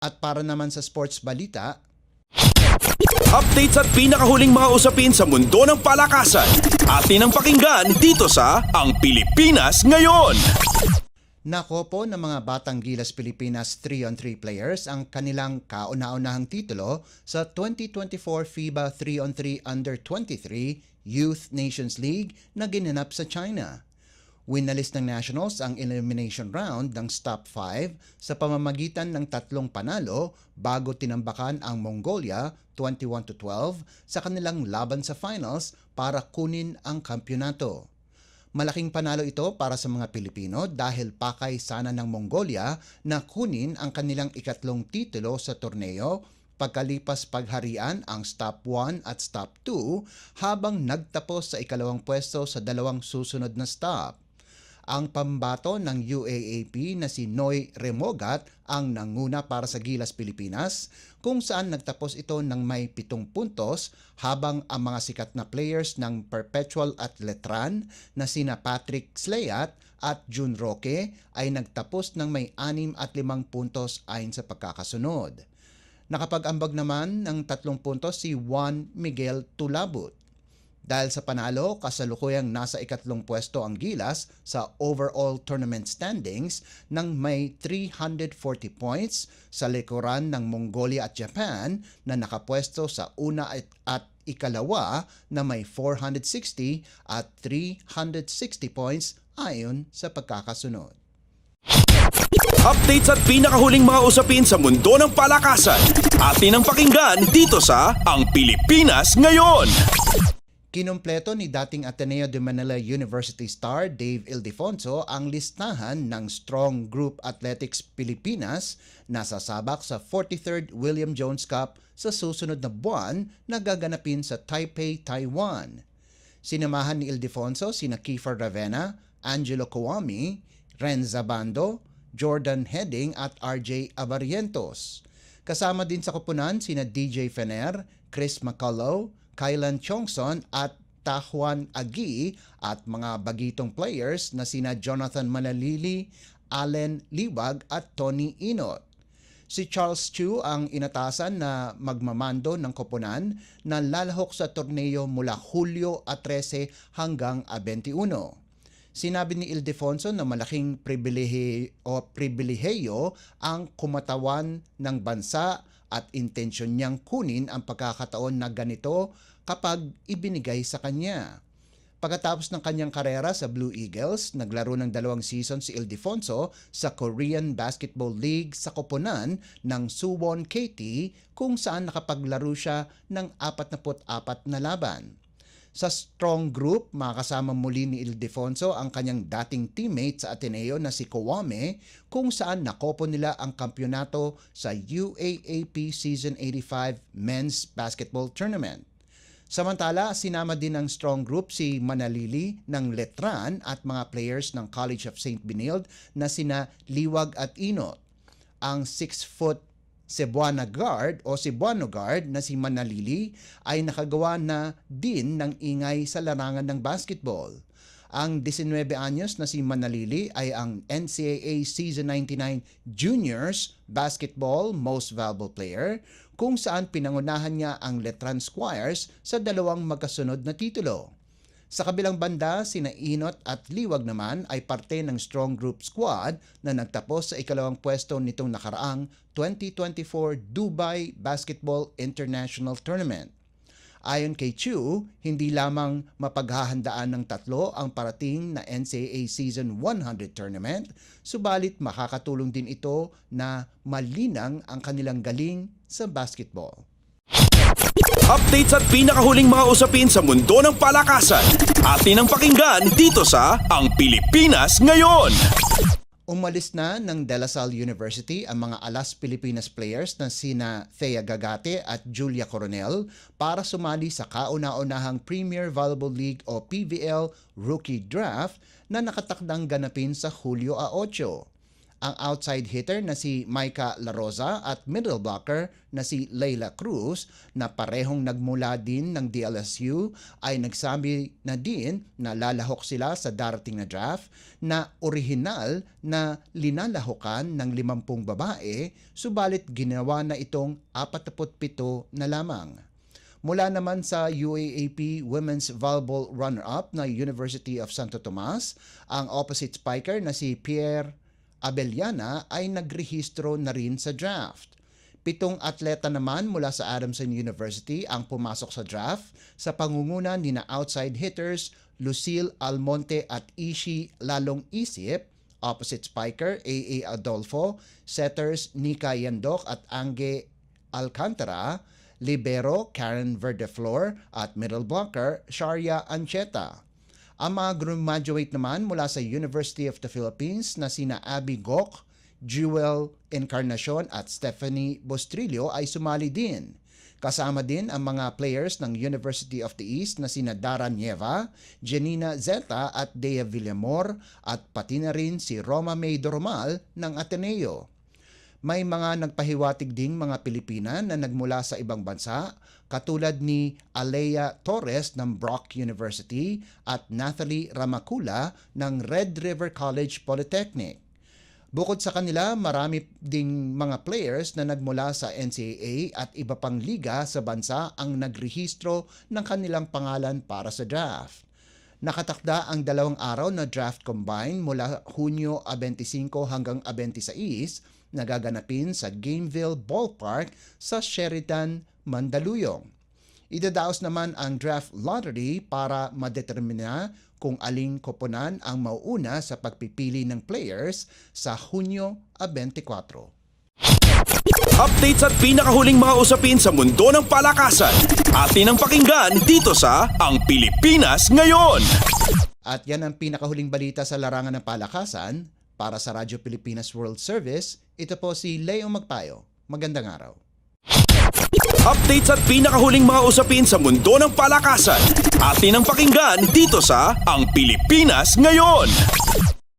At para naman sa sports balita, Updates at pinakahuling mga usapin sa mundo ng palakasan. Atin ang pakinggan dito sa Ang Pilipinas Ngayon. nakopo ng mga Batang Gilas Pilipinas 3-on-3 players ang kanilang kauna-unahang titulo sa 2024 FIBA 3-on-3 Under-23 Youth Nations League na ginanap sa China. Winalis ng Nationals ang elimination round ng top 5 sa pamamagitan ng 3 panalo bago tinambakan ang Mongolia 21-12 sa kanilang laban sa finals para kunin ang kampyonato. Malaking panalo ito para sa mga Pilipino dahil pakay sana ng Mongolia na kunin ang kanilang ikatlong titulo sa torneo pagkalipas pagharian ang stop 1 at stop 2 habang nagtapos sa ikalawang pwesto sa dalawang susunod na stop. Ang pambato ng UAAP na si Noy Remogat ang nanguna para sa Gilas Pilipinas kung saan nagtapos ito ng may 7 puntos habang ang mga sikat na players ng Perpetual at Letran na sina Patrick Slayat at June Roque ay nagtapos ng may 6 at 5 puntos ayon sa pagkakasunod. Nakapag-ambag naman ng 3 puntos si Juan Miguel Tulabut. Dahil sa panalo, kasalukuyang nasa ikatlong pwesto ang Gilas sa overall tournament standings ng may 340 points sa likuran ng Mongolia at Japan na nakapwesto sa una at ikalawa na may 460 at 360 points ayon sa pagkakasunod. Updates at pinakahuling mga usapin sa mundo ng palakasan. Atin ang pakinggan dito sa Ang Pilipinas Ngayon. Kinumpleto ni dating Ateneo de Manila University star Dave Ildefonso ang listahan ng Strong Group Athletics Pilipinas na sasabak sa 43rd William Jones Cup sa susunod na buwan na gaganapin sa Taipei, Taiwan. Sinamahan ni Ildefonso sina Kiefer Ravena, Angelo Kawami, Ren Zabando, Jordan Heading at RJ Abarientos. Kasama din sa koponan sina DJ Fener, Chris McCullough, Kailan Chongson at Tahuan Agi at mga bagitong players na sina Jonathan Manalili, Allen Liwag at Tony Inot. Si Charles Chu ang inatasan na magmamando ng koponan na lalahok sa torneo mula Hulyo 13 hanggang 21. Sinabi ni Ildefonso na malaking pribilehiyo ang kumatawan ng bansa at intensyon niyang kunin ang pagkakataon na ganito kapag ibinigay sa kanya. Pagkatapos ng kanyang karera sa Blue Eagles, naglaro ng 2 season si Ildefonso sa Korean Basketball League sa koponan ng Suwon KT kung saan nakapaglaro siya ng 44 na laban. Sa Strong Group, makasama muli ni Ildefonso ang kanyang dating teammate sa Ateneo na si Kawame kung saan nakopo nila ang kampyonato sa UAAP Season 85 Men's Basketball Tournament. Samantala, sinama din ng Strong Group si Manalili ng Letran at mga players ng College of St. Benilde na sina Liwag at Inot. Ang 6-foot Cebuano guard na si Manalili ay nakagawa na din ng ingay sa larangan ng basketball. Ang 19 anyos na si Manalili ay ang NCAA Season 99 Juniors Basketball Most Valuable Player kung saan pinangunahan niya ang Letran Squires sa 2 magkasunod na titulo. Sa kabilang banda, sina Inot at Liwag naman ay parte ng Strong Group Squad na nagtapos sa ikalawang pwesto nitong nakaraang 2024 Dubai Basketball International Tournament. Ayon kay Chu, hindi lamang mapaghahandaan ng 3 ang parating na NCAA Season 100 Tournament, subalit makakatulong din ito na malinang ang kanilang galing sa basketball. Updates at pinakahuling mga usapin sa mundo ng palakasan. Atin ang pakinggan dito sa Ang Pilipinas Ngayon. Umalis na ng De La Salle University ang mga Alas Pilipinas players na sina Thea Gagate at Julia Coronel para sumali sa kauna-unahang Premier Volleyball League o PVL Rookie Draft na nakatakdang ganapin sa Hulyo 8. ang outside hitter na si Micah La Rosa at middle blocker na si Leila Cruz na parehong nagmula din ng DLSU ay nagsabi na din na lalahok sila sa darating na draft na orihinal na linalahokan ng 50 babae, subalit ginawa na itong 47 na lamang. Mula naman sa UAAP Women's Volleyball runner-up na University of Santo Tomas, ang opposite spiker na si Pierre Abellana ay nagrehistro na rin sa draft. 7 atleta naman mula sa Adamson University ang pumasok sa draft sa pangunguna ni na outside hitters Lucille Almonte at Ishi Lalong Isip, opposite spiker AA Adolfo, setters Nika Yandok at Ange Alcantara, libero Karen Verdeflor at middle blocker Sharia Ancheta. Ang mga graduate naman mula sa University of the Philippines na sina Abby Gok, Jewel Encarnacion at Stephanie Bostrillo ay sumali din. Kasama din ang mga players ng University of the East na sina Dara Nieva, Janina Zeta at Dea Villamor at pati na rin si Roma May Dormal ng Ateneo. May mga nagpahiwatig ding mga Pilipina na nagmula sa ibang bansa katulad ni Alea Torres ng Brock University at Nathalie Ramacula ng Red River College Polytechnic. Bukod sa kanila, marami ding mga players na nagmula sa NCAA at iba pang liga sa bansa ang nagrehistro ng kanilang pangalan para sa draft. Nakatakda ang 2 araw na draft combine mula Hunyo 25 hanggang 26 na gaganapin sa Gameville Ballpark sa Sheridan, Mandaluyong. Idadaos naman ang draft lottery para madetermina kung aling koponan ang mauuna sa pagpipili ng players sa Hunyo 24. Updates at pinakahuling mga usapin sa mundo ng palakasan. Atin ang pakinggan dito sa Ang Pilipinas Ngayon. At yan ang pinakahuling balita sa larangan ng palakasan. Para sa Radyo Pilipinas World Service, ito po si Leo Magpayo. Magandang araw. Updates at pinakahuling mga usapin sa mundo ng palakasan. Atin ang pakinggan dito sa Ang Pilipinas Ngayon.